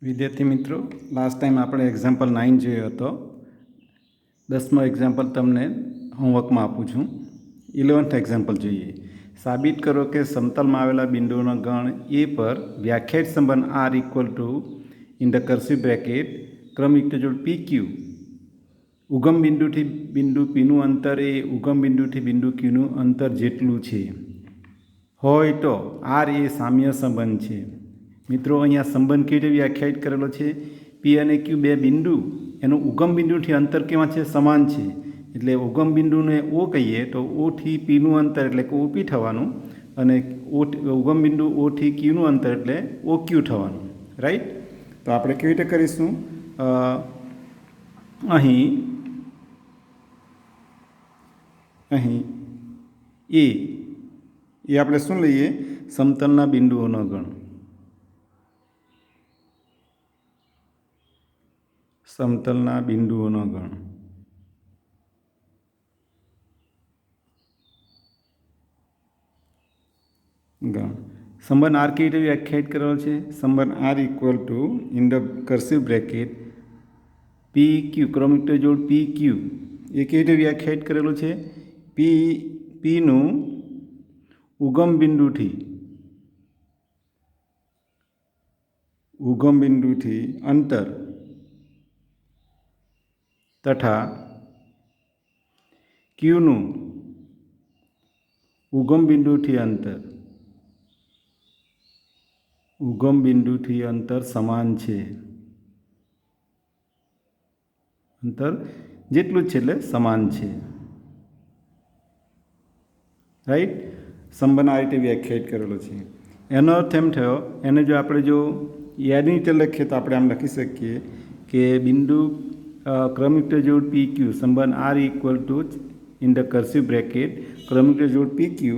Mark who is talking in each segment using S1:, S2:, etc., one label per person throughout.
S1: વિદ્યાર્થી મિત્રો, last time આપણે એક્ઝામ્પલ 9 જોયો હતો. 10મો એક્ઝામ્પલ તમને હોમવર્કમાં આપું છું. 11th એક્ઝામ્પલ જોઈએ. સાબિત કરો કે સમતલમાં આવેલા બિંદુઓનો ગણ એ પર વ્યાખ્યાયિત સંબંધ R equal to in the cursive bracket ક્રમયુક્ત જોડ પી ક્યુ ઉગમ બિંદુથી બિંદુ પીનું અંતર એ ઉગમ બિંદુથી બિંદુ ક્યુનું અંતર જેટલું છે હોય તો આર એ સામ્ય સંબંધ છે. મિત્રો, અહીંયા સંબંધ કેવી રીતે વ્યાખ્યાયિત કરેલો છે? પી અને ક્યુ બે બિંદુ એનું ઉગમ બિંદુથી અંતર કેવા છે? સમાન છે. એટલે ઉગમ બિંદુને ઓ કહીએ તો ઓથી પીનું અંતર એટલે કે ઓપી થવાનું, અને ઉગમ બિંદુ ઓથી ક્યુનું અંતર એટલે ઓ ક્યુ થવાનું. રાઈટ? તો આપણે કેવી રીતે કરીશું? અહીં એ આપણે શું લઈએ? સમતલના બિંદુઓનો ગણ. સમતલના બિંદુઓનો ગણ. સંબંધ આર કેવી રીતે વ્યાખ્યાયિત કરેલો છે? સંબંધ R equal to in the cursive bracket P Q ક્રમયુક્ત જોડ પી ક્યુ એ કેવી રીતે વ્યાખ્યાયિત કરેલું છે? પીનું ઉગમ બિંદુથી અંતર તથા ક્યુનું ઉગમ બિંદુથી અંતર સમાન છે. અંતર જેટલું જ છે એટલે સમાન છે. રાઈટ? સંબંધ આ રીતે વ્યાખ્યાયિત કરેલો છે. એનો અર્થ એમ થયો, એને જો આપણે યાદની રીતે લખીએ તો આપણે આમ લખી શકીએ કે બિંદુ ક્રમયુક્ત જોડ પી ક્યુ સંબંધ R equal to in the cursive bracket ક્રમયુક્ત જોડ પી ક્યુ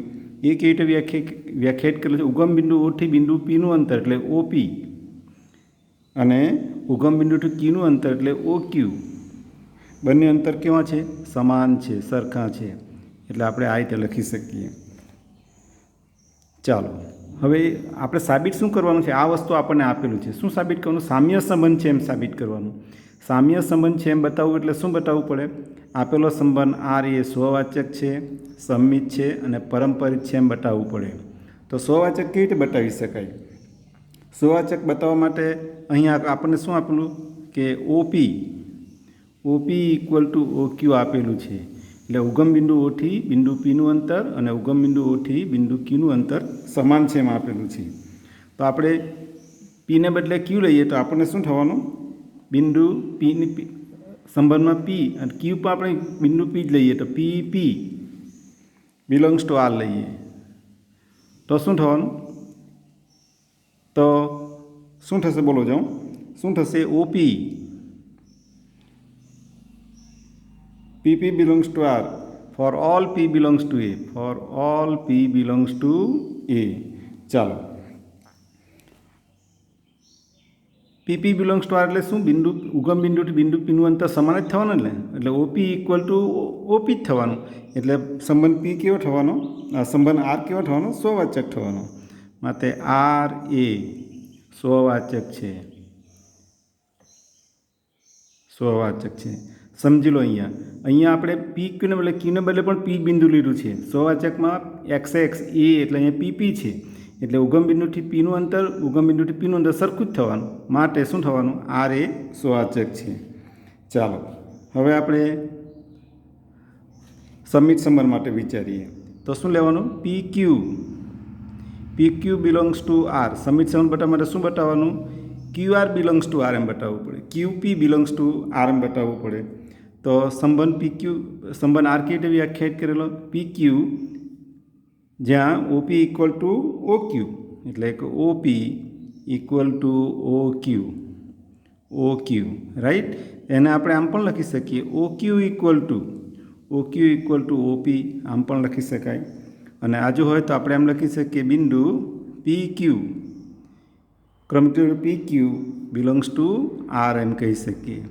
S1: એ કેવી રીતે વ્યાખ્યાયિત કરેલું છે? ઉગમ બિંદુ ઓથી બિંદુ પીનું અંતર એટલે ઓપી અને ઉગમ બિંદુથી ક્યુનું અંતર એટલે ઓ ક્યુ. બંને અંતર કેવા છે? સમાન છે, સરખા છે. એટલે આપણે આ રીતે લખી શકીએ. ચાલો, હવે આપણે સાબિત શું કરવાનું છે? આ વસ્તુ આપણને આપેલું છે. શું સાબિત કરવાનું? સામ્ય સંબંધ છે એમ સાબિત કરવાનું. સામ્ય સંબંધ છે એમ બતાવવું એટલે શું બતાવવું પડે? આપેલો સંબંધ આર એ સ્વવાચક છે, સંમિત છે અને પરંપરિત છે એમ બતાવવું પડે. તો સ્વવાચક કેવી રીતે બતાવી શકાય? સ્વવાચક બતાવવા માટે અહીંયા આપણને શું આપેલું કે ઓપી ઇક્વલ ટુ ઓ ક્યુ આપેલું છે. એટલે ઉગમ બિંદુ ઓથી બિંદુ પીનું અંતર અને ઉગમ બિંદુ ઓથી બિંદુ ક્યુનું અંતર સમાન છે એમ આપેલું છે. તો આપણે પીને બદલે ક્યુ લઈએ તો આપણને શું થવાનું? બિંદુ પીની સંબંધમાં પી અને ક્યુ પર આપણે બિંદુ પી જ લઈએ તો પી બિલોંગ્સ ટુ આર લઈએ તો શું થવાનું? તો શું થશે? બોલો જાઉં. શું થશે? OP PP belongs to R for all P belongs to A. For all P belongs to A. ચાલો, PP belongs to R એટલે શું? બિંદુ ઉગમ બિંદુથી બિંદુ પીનું અંતર સમાન જ થવાનું ને. એટલે OP ઇક્વલ ટુ OP જ થવાનું. એટલે સંબંધ P કેવો થવાનો? સંબંધ R કેવો થવાનો? સ્વવાચક થવાનો. માટે R એ સ્વવાચક છે. સમજી લો. અહીંયા આપણે પી ક્યુને બદલે પણ પી બિંદુ લીધું છે. સ્વવાચકમાં XX એ એટલે અહીંયા PP છે. એટલે ઉગમ બિંદુથી પીનું અંતર સરખું જ થવાનું. માટે શું થવાનું? આર એ સ્વવાચક છે. ચાલો, હવે આપણે સમિત સંબંધ માટે વિચારીએ તો શું લેવાનું? P Q belongs to R. સમિત સંબંધ બતાવવા માટે શું બતાવવાનું? QR બિલોંગ્સ ટુ આર એમ બતાવવું પડે. QP બિલોંગ્સ ટુ આર એમ બતાવવું પડે. તો સંબંધ આર કેવી રીતે વ્યાખ્યાયિત કરેલો? PQ જ્યાં OP ઇક્વલ ટુ OQ એટલે કે OP equal to OQ. Right? એને આપણે આમ પણ લખી શકીએ OQ ઇક્વલ ટુ OP આમ પણ લખી શકાય. અને આજુ હોય તો આપણે એમ લખી શકીએ બિંદુ PQ ક્રમયુક્ત PQ બિલોંગ્સ ટુ આર એમ કહી શકીએ.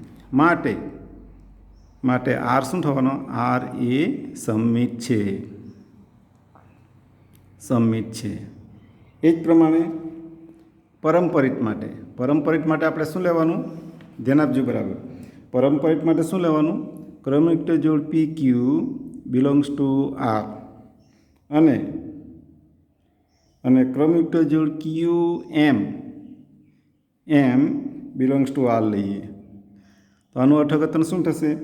S1: માટે આર શું થવાનો? આર એ સંમિત છે. એ જ પ્રમાણે પરંપરિત માટે परम्परित माटे आपणे शुं लेवानुं? ध्यान आपजो बराबर। परम्परित माटे शुं लेवानुं? क्रमिक जोड़ P Q belongs to R अने क्रमिक जोड़ Q M belongs to R लईए तो आनुं अर्थघटन शुं थशे?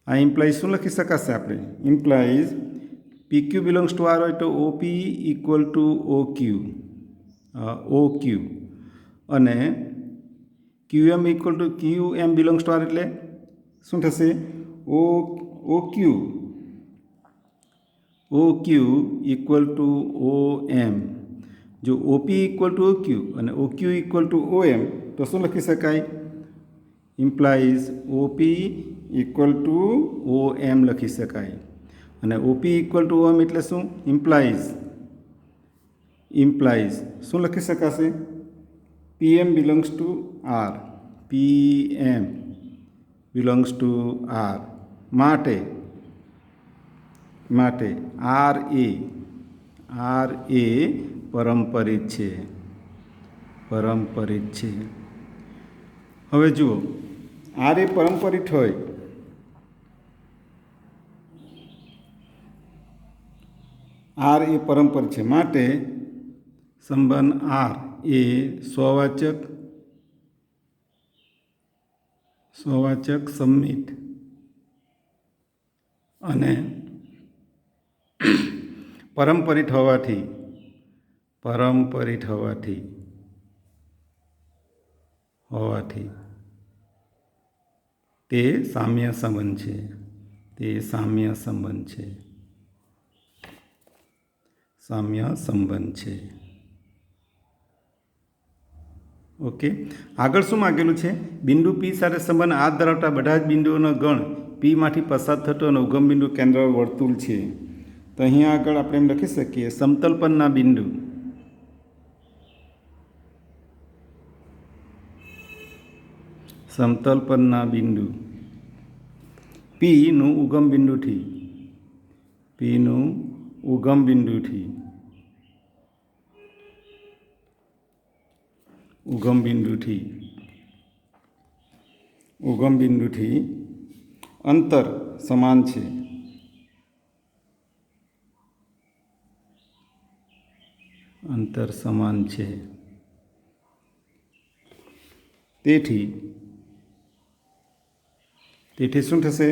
S1: आ इम्प्लाइज शुं लखी शकाशे आपणे? Implies P Q belongs to R होय तो O P equal to O Q अने Q M equal to Q M belongs to R एटले शुं थशे? O Q equal to O M. जो O P equal to O Q अने O Q equal to O M तो शुं लखी शकाय? Implies O P equal to O M लखी शकाय। अने O P equal to O M एटले शुं? इम्प्लाइज शुं लखी शकाशे? P M belongs to R. P M belongs to R माटे आर ए परम्परित छे। हवे जुओ आर ए परम्परित होय आर ए परम्परित छे माटे संबंध आर ए स्ववाचक सम्मित अने परम्परित होवाथी ते साम्य संबंध छे। ओके आगळ शुं मागेलुं छे? बिंदु पी साथे संबंध आर धरावता बधा ज बिंदुओनो गण पी मांथी पसार थतो अने उगम बिंदु केंद्र वर्तुळ छे। तो अहींया आगळ आपणे एम लखी सकीए समतल परना बिंदु पी નું ઉગમ બિંદુથી અંતર સમાન છે। તેથી શું થશે?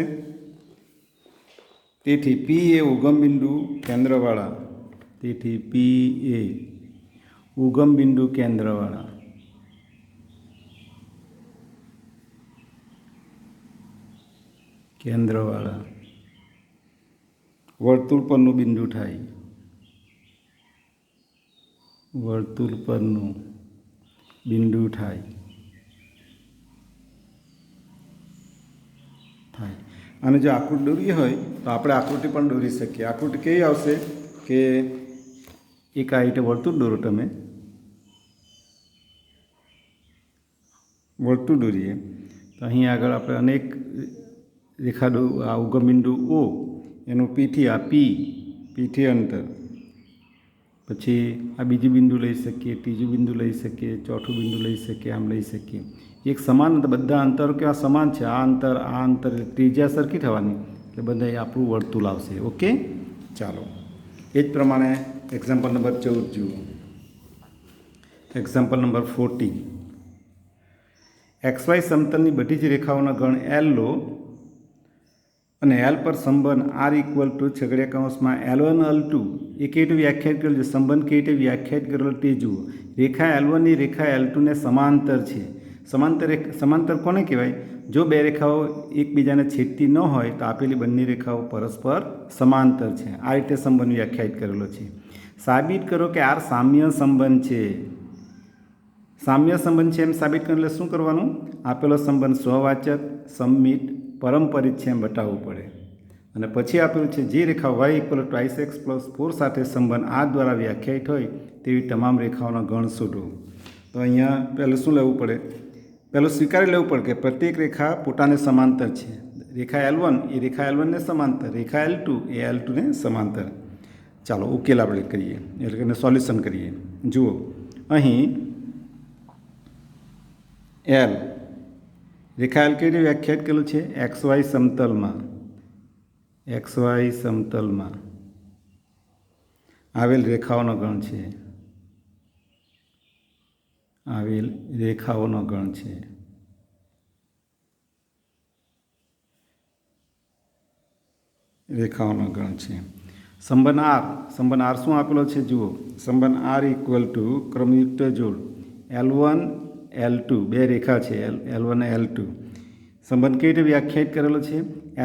S1: તેથી પી એ ઉગમ બિંદુ કેન્દ્રવાળા વર્તુળ પરનું બિંદુ થાય। અને જો આકૃતિ દોરવી હોય તો આપણે આકૃતિ પણ દોરી શકીએ। આકૃતિ કેવી આવશે કે એક આ રીતે વર્તુળ દોરો, તમે વર્તુળ દોરીએ તો અહીં આગળ આપણે અનેક રેખા આ ઉગમ બિંદુ ઓ એનું પીથી આ પીથી અંતર, પછી આ બીજું બિંદુ લઈ શકીએ, ત્રીજું બિંદુ લઈ શકીએ, ચોથું બિંદુ લઈ શકીએ, આમ લઈ શકીએ। एक समान बधा अंतरो केवा समान है। आ अंतर त्रिज्या सरखी थवानी એટલે બધા આપણું વર્તુળ આવશે। ओके ચાલો એ જ પ્રમાણે એક્ઝામ્પલ નંબર 14 જુઓ। એક્ઝામ્પલ નંબર 14 XY સમતલની બધી જ રેખાઓના ગણ L લો અને L પર સંબંધ R ઇક્વલ ટુ છગડીયા કૌંસમાં L1 L2 એ કેવી રીતે વ્યાખ્યાયિત કરેલ છે? સંબંધ કેવી રીતે વ્યાખ્યાયિત કરેલો તે જુઓ। રેખા L1 ની રેખા L2 ને સમાંતર છે। समांतर कोने कहेवाय? जो बे रेखाओं एकबीजाने छेदती न होय तो आपेली बंने रेखाओं परस्पर समांतर है। आ रीते संबंध व्याख्यायित करेलो छे। साबित करो कि आर साम्य संबंध है। साम्य संबंध है एम साबित करने शुं करवानुं? आपेलो संबंध स्ववाचक सम्मित परम्परित है एम बताववुं पड़े। अने पछी आपेलुं छे जे रेखा y इक्वल टू 2x+4 साथे संबंध आर द्वारा व्याख्यायित होय तेवी तमाम रेखाओना गण शोधो। तो अहींया पहेलुं शुं लेवुं पड़े? पहले स्वीकारी लेवुं पड़े कि प्रत्येक रेखा पोताने समांतर है। रेखा L1 ए रेखा L1 ने समांतर, रेखा L2 ए L2 ने समांतर। चलो उकेल आपणे करीए, એટલે કે સોલ્યુશન કરીએ। જુઓ અહીં એલ રેખા એલ કેવી વ્યાખ્યાયિત કરેલું છે? એક્સ વાય સમતલમાં આવેલ રેખાઓનો ગણ છે. સંબંધ આર શું આપેલો છે? જુઓ, સંબંધ આર ઇક્વલ ટુ ક્રમયુક્ત જોડ L1 L2 બે રેખા છે L1 અને L2. સંબંધ કેવી રીતે વ્યાખ્યાયિત કરેલો છે?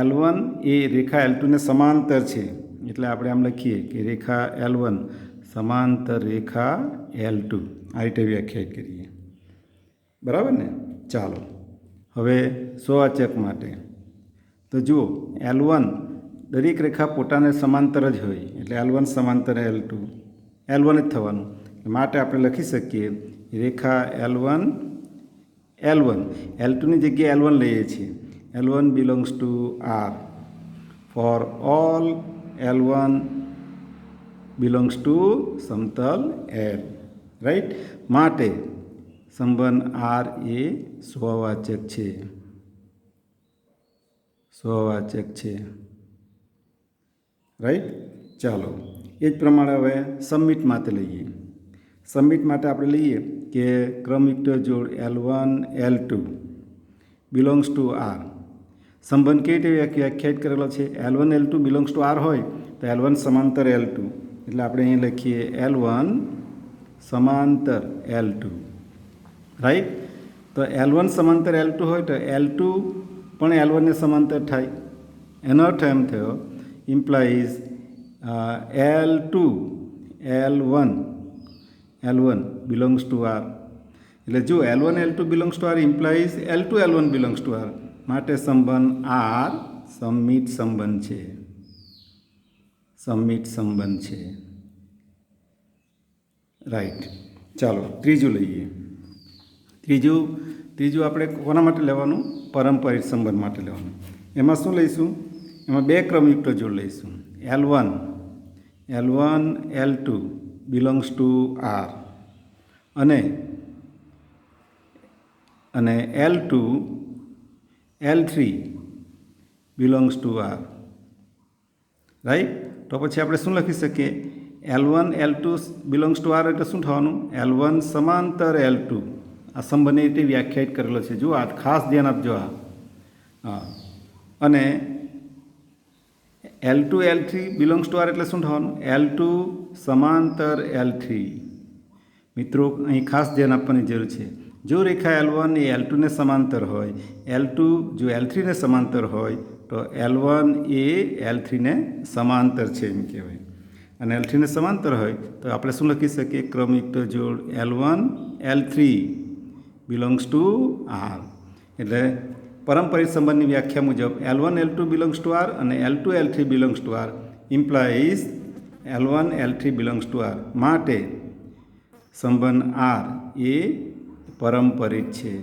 S1: L1 એ રેખા L2 ને સમાંતર છે, એટલે આપણે આમ લખીએ કે રેખા L1 સમાંતર રેખા L2, આ રીતે વ્યાખ્યાયિત કરીએ. બરાબર ને? ચાલો હવે સ્વવાચક માટે તો જુઓ, L1 દરેક રેખા પોતાને સમાંતર જ હોય, એટલે L1 સમાંતર L2 L1 જ થવાનું. માટે આપણે લખી શકીએ રેખા L1 L2ની જગ્યાએ L1 લઈએ છીએ. L1 belongs to R for all L1 belongs to સમતલ L, રાઈટ. માટે સંબંધ R એ સ્વવાચક છે. રાઈટ. ચાલો એ જ પ્રમાણે હવે સબમિટ માટે લઈએ. સબમિટ માટે આપણે લઈએ કે ક્રમયુક્ત જોડ L1 L2 belongs to R. સંબંધ કેવી રીતે વ્યાખ્યાયિત કરેલો છે? L1 L2 belongs to R હોય તો L1 સમાંતર L2, એટલે આપણે અહીં લખીએ L1 સમાંતર L2, રાઈટ. તો L1 સમાંતર L2 હોય તો L2 પણ L1 ને સમાંતર થાય. એનો અર્થ એમ થયો implies L2 L1 belongs to R. એટલે જો L1 L2 belongs to R implies L2 L1 belongs to R. માટે સંબંધ R સમિત સંબંધ છે. રાઈટ. ચાલો ત્રીજું લઈએ. ત્રીજું આપણે કોના માટે લેવાનું? પારંપરિક સંબંધ માટે લેવાનું. એમાં શું લઈશું? એમાં બે ક્રમયુક્ત જોડ લઈશું. L1 L2 belongs to R અને L2 L3 belongs to R, right. તો પછી આપણે શું લખી શકીએ? L1 L2 belongs to R એટલે શું થવાનું? L1 સમાંતર L2. આ સંબંધની રીતે વ્યાખ્યાયિત કરેલો છે. જુઓ, આ ખાસ ધ્યાન આપજો. હા. અને L2 L3 belongs to R એટલે શું થવાનું? L2 સમાંતર L3. મિત્રો અહીં ખાસ ધ્યાન આપવાની જરૂર છે. જો રેખા L1 એ L2 ને સમાંતર હોય, L2 જો L3 ને સમાંતર હોય તો L1 એ L3 ને સમાંતર છે એમ કહેવાય. અને L3 ને સમાંતર હોય તો આપણે શું લખી શકીએ? ક્રમયુક્ત જોડ L1 L3 belongs to R. એટલે પારંપરિક સંબંધની વ્યાખ્યા મુજબ L1 L2 belongs to R અને L2 L3 belongs to R implies L1 L3 belongs to R. માટે સંબંધ R એ પારંપરિક છે.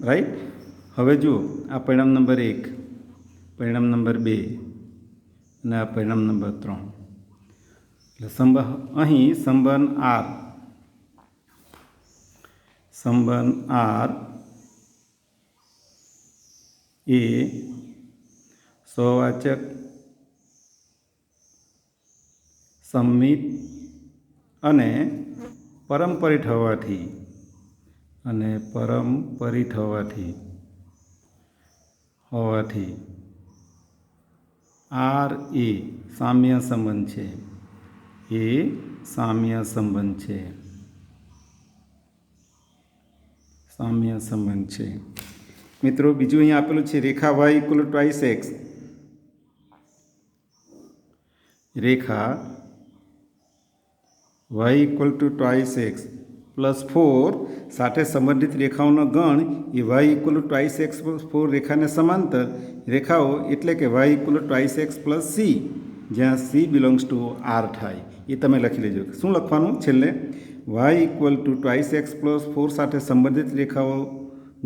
S1: રાઈટ. હવે જુઓ, આ પરિણામ નંબર 1, પરિણામ નંબર 2 અને આ પરિણામ નંબર 3. એટલે અહીં સંબંધ R એ સ્વવાચક, સંમિત અને પારંપરિક હોવાથી R એ સામ્ય સંબંધ છે. મિત્રો બીજું અહીંયા આપેલું છે રેખા y equal to twice x. Rekha y equal to twice X plus 4 સાથે સંબંધિત રેખાઓનો ગણ એ y equal to twice X plus 4 રેખાને સમાંતર રેખાઓ, એટલે કે y equal to twice X plus C, જ્યાં સી બિલોંગ્સ ટુ R થાય. એ તમે લખી લેજો. શું લખવાનું? છેલ્લે y equal to twice X plus 4 સાથે સંબંધિત રેખાઓ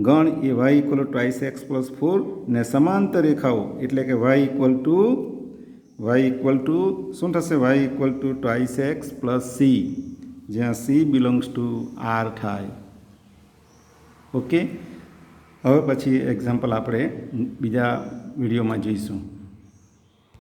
S1: ગણ એ y equal to twice X plus 4 ને સમાંતર રેખાઓ, એટલે કે y equal to Y equal to શું થશે? Y equal to twice X plus C, જ્યાં સી બિલોંગ્સ ટુ આર થાય. ઓકે, હવે પછી એક્ઝામ્પલ આપણે બીજા વિડીયોમાં જોઈશું.